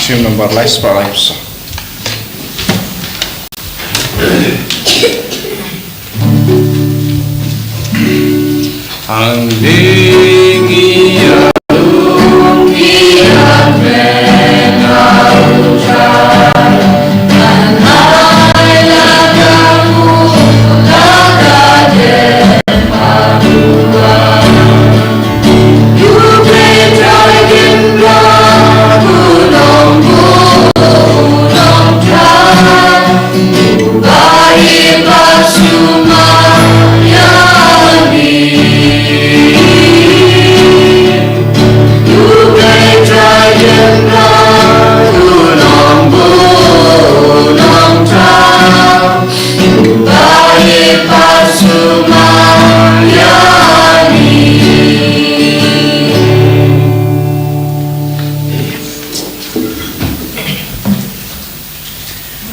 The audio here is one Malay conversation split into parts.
Cium nomor live para live. Ang dingiya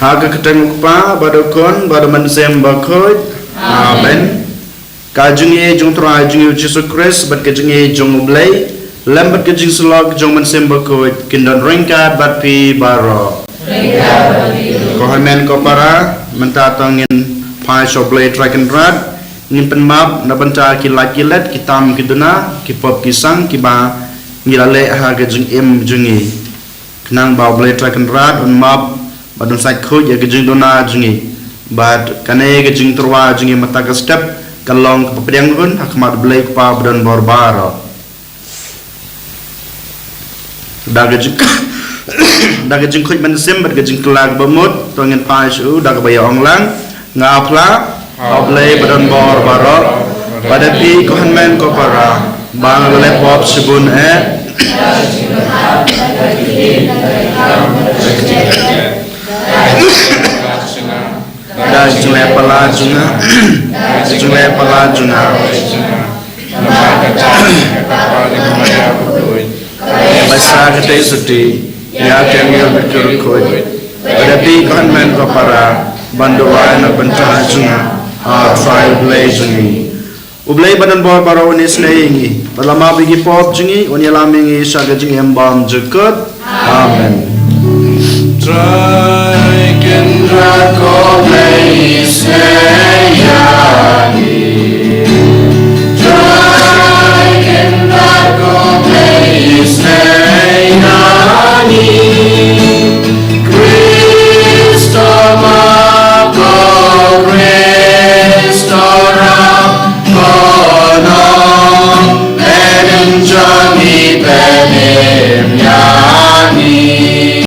Haga ketemu pa badokon badaman sem bakoi amen kajungi jung tra jungi Jesus Christ bat kajungi jung blai lambat kajung sulak jung man sem bakoi kindan ringkat bat pi baro kohamen ko para mentatangin pai so blai track rad ngin penmap na banta kilat kitam kiduna kipop kisang kiba ngilale haga jung jungi kenang bau blai track rad on map badun sai khoj ya gejing dona jungi bad kane gejing terwa jungi mata ka step kalong ka pedang gun akmat blai pa badan borbaro daga jing khoj man sem bad gejing kelag bamut to ngin pa su daga bayong lang ngapla oblai badan borbaro pada pi ko hanmen ko para bang le pop sibun Jungle pala junga Masa kete suti ya kemil betul koi pada di konven ko para banduan na banta junga trial blay jungi ublay badan bor baro ni slayingi balama bigi pop jungi oni lamingi saga jungi embam jukut amen Try can drag all place,